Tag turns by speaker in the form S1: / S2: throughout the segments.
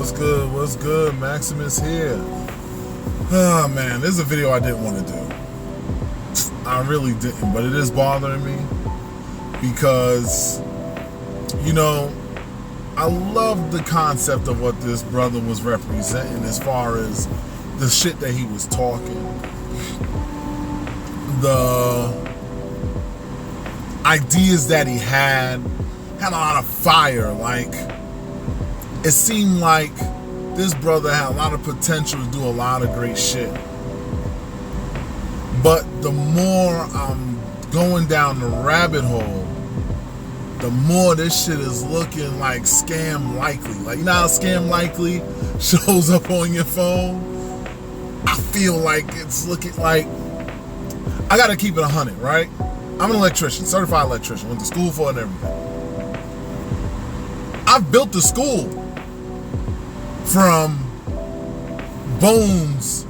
S1: What's good? What's good? Maximus here. Oh man, this is a video I didn't want to do. I really didn't, but it is bothering me because, you know, I love the concept of what this brother was representing as far as the shit that he was talking. The ideas that he had a lot of fire. Like, it seemed like this brother had a lot of potential to do a lot of great shit. But the more I'm going down the rabbit hole, the more this shit is looking like scam likely. Like, you know how scam likely shows up on your phone? I feel like it's looking like, I gotta keep it 100, right? I'm an electrician, certified electrician, went to school for it and everything. I've built the school from bones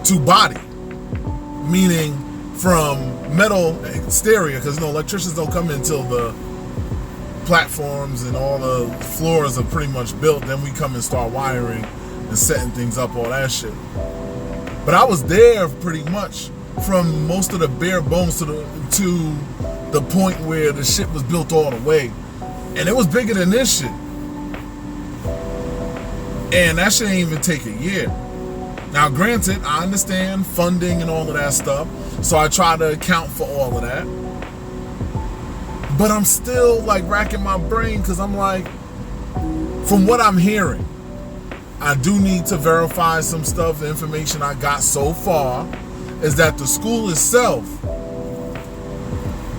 S1: to body, meaning from metal exterior, because, you know, electricians don't come in until the platforms and all the floors are pretty much built. Then we come and start wiring and setting things up, all that shit. But I was there pretty much from most of the bare bones to the point where the shit was built all the way. And it was bigger than this shit. And that shit ain't even take a year. Now, granted, I understand funding and all of that stuff, so I try to account for all of that. But I'm still like racking my brain because I'm like, from what I'm hearing, I do need to verify some stuff. The information I got so far is that the school itself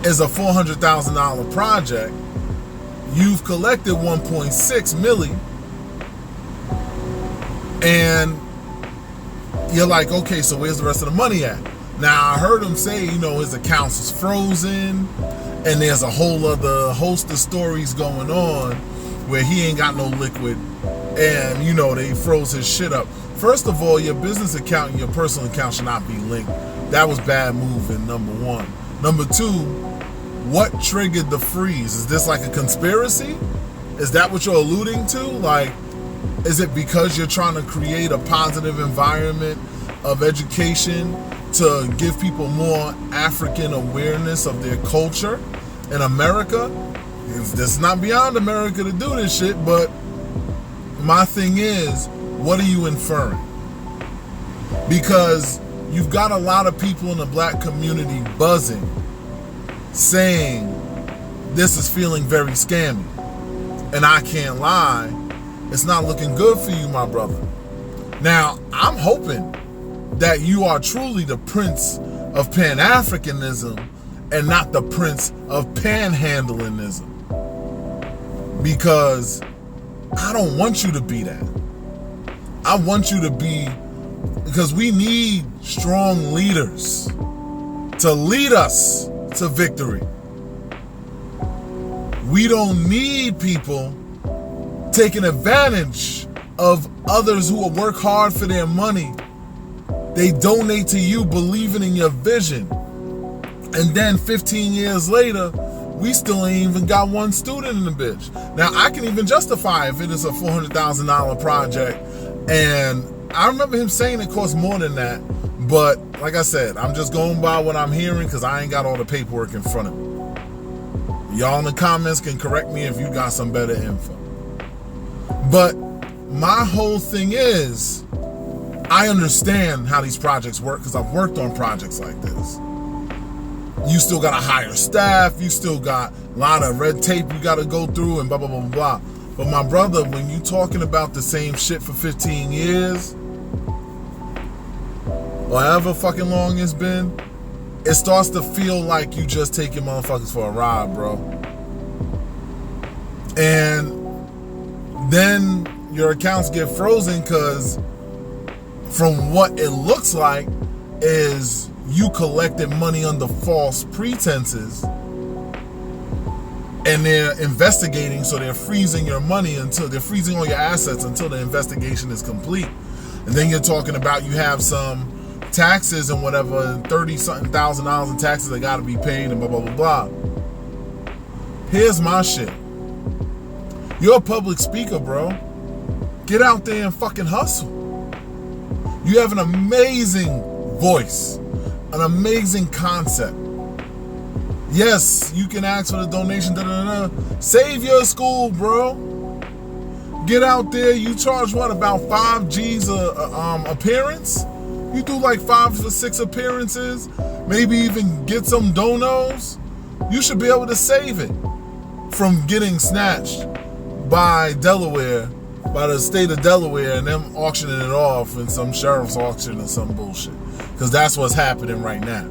S1: is a $400,000 project. You've collected 1.6 milli, and you're like, okay, so where's the rest of the money at? Now, I heard him say, you know, his accounts is frozen, and there's a whole other host of stories going on where he ain't got no liquid, and, you know, they froze his shit up. First of all, your business account and your personal account should not be linked. That was bad moving, number one. Number two, what triggered the freeze? Is this like a conspiracy? Is that what you're alluding to? Like, is it because you're trying to create a positive environment of education to give people more African awareness of their culture in America? This is not beyond America to do this shit, but my thing is, what are you inferring? Because you've got a lot of people in the black community buzzing, saying this is feeling very scammy. And I can't lie, it's not looking good for you, my brother. Now, I'm hoping that you are truly the prince of Panafricanism and not the prince of Panhandlingism. Because I don't want you to be that. I want you to be, because we need strong leaders to lead us to victory. We don't need people taking advantage of others who will work hard for their money. They donate to you believing in your vision. And then 15 years later, we still ain't even got one student in the bitch. Now, I can even justify if it is a $400,000 project. And I remember him saying it costs more than that. But like I said, I'm just going by what I'm hearing because I ain't got all the paperwork in front of me. Y'all in the comments can correct me if you got some better info. But my whole thing is, I understand how these projects work because I've worked on projects like this. You still got to hire staff. You still got a lot of red tape you got to go through and blah, blah, blah, blah. But my brother, when you talking about the same shit for 15 years, or however fucking long it's been, it starts to feel like you just taking motherfuckers for a ride, bro. And then your accounts get frozen because from what it looks like is you collected money under false pretenses and they're investigating, so they're freezing your money until they're freezing all your assets until the investigation is complete. And then you're talking about you have some taxes and whatever, 30-something thousand dollars in taxes that got to be paid and blah, blah, blah, blah. Here's my shit. You're a public speaker, bro. Get out there and fucking hustle. You have an amazing voice, an amazing concept. Yes, you can ask for the donation, Save your school, bro. Get out there. You charge what, about 5 G's a appearance? You do like 5 or 6 appearances, maybe even get some donos. You should be able to save it from getting snatched by Delaware, by the state of Delaware, and them auctioning it off in some sheriff's auction or some bullshit. Because that's what's happening right now.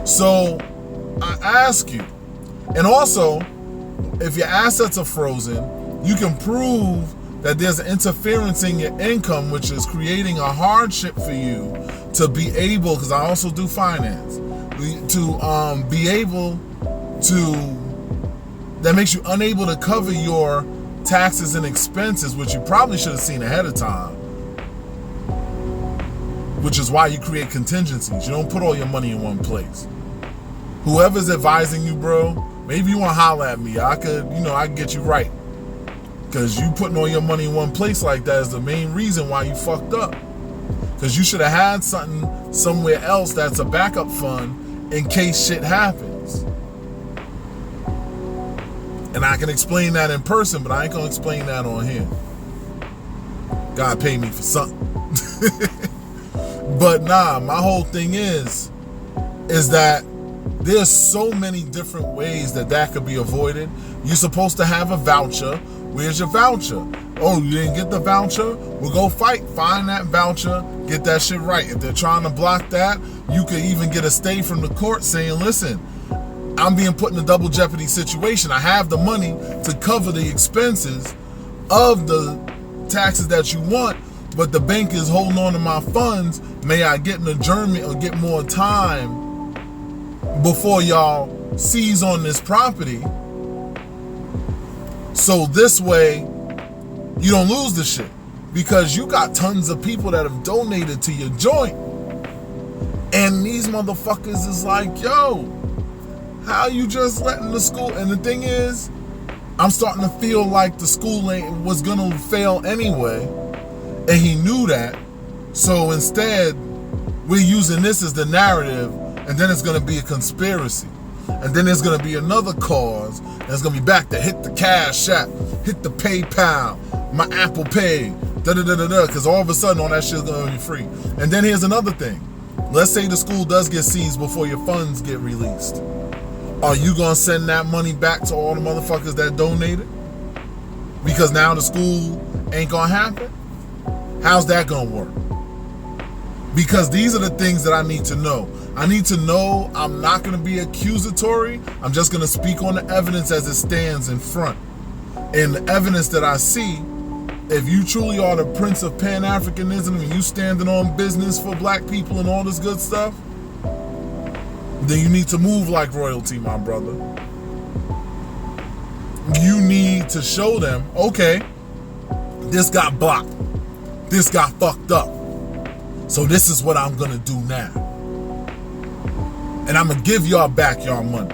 S1: So I ask you, and also, if your assets are frozen, you can prove that there's interference in your income, which is creating a hardship for you to be able, because I also do finance, to be able to, that makes you unable to cover your taxes and expenses, which you probably should have seen ahead of time, which is why you create contingencies. You don't put all your money in one place. Whoever's advising you, bro, maybe you want to holler at me. I could get you right. Because you putting all your money in one place like that is the main reason why you fucked up. Because you should have had something somewhere else that's a backup fund in case shit happens. And I can explain that in person, but I ain't going to explain that on here. God pay me for something. But nah, my whole thing is that there's so many different ways that could be avoided. You're supposed to have a voucher. Where's your voucher? Oh, you didn't get the voucher? Well, go fight. Find that voucher. Get that shit right. If they're trying to block that, you could even get a stay from the court saying, listen, I'm being put in a double jeopardy situation. I have the money to cover the expenses of the taxes that you want, but the bank is holding on to my funds. May I get an adjournment or get more time before y'all seize on this property? So this way, you don't lose the shit. Because you got tons of people that have donated to your joint. And these motherfuckers is like, yo, how you just letting the school? And the thing is, I'm starting to feel like the school was gonna fail anyway. And he knew that. So instead, we're using this as the narrative, and then it's gonna be a conspiracy. And then there's gonna be another cause, and it's gonna be back to hit the Cash App, hit the PayPal, my Apple Pay, because all of a sudden all that shit's gonna be free. And then here's another thing. Let's say the school does get seized before your funds get released. Are you gonna send that money back to all the motherfuckers that donated? Because now the school ain't gonna happen? How's that gonna work? Because these are the things that I need to know. I need to know I'm not going to be accusatory. I'm just going to speak on the evidence as it stands in front. And the evidence that I see, if you truly are the Prince of Pan-Africanism and you standing on business for black people and all this good stuff, then you need to move like royalty, my brother. You need to show them, okay, this got blocked. This got fucked up. So this is what I'm going to do now. And I'm going to give y'all back y'all money.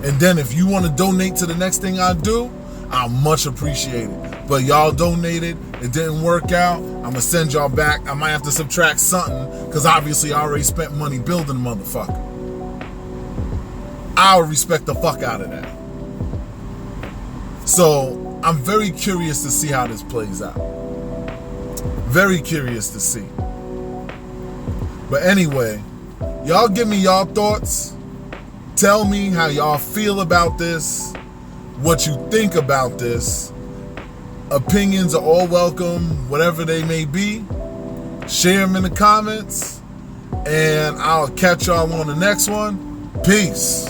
S1: And then if you want to donate to the next thing I do, I'll much appreciate it. But y'all donated, it didn't work out, I'm going to send y'all back. I might have to subtract something because obviously I already spent money building the motherfucker. I'll respect the fuck out of that. So I'm very curious to see how this plays out. Very curious to see. But anyway, y'all give me y'all thoughts. Tell me how y'all feel about this, what you think about this. Opinions are all welcome, whatever they may be. Share them in the comments, and I'll catch y'all on the next one. Peace.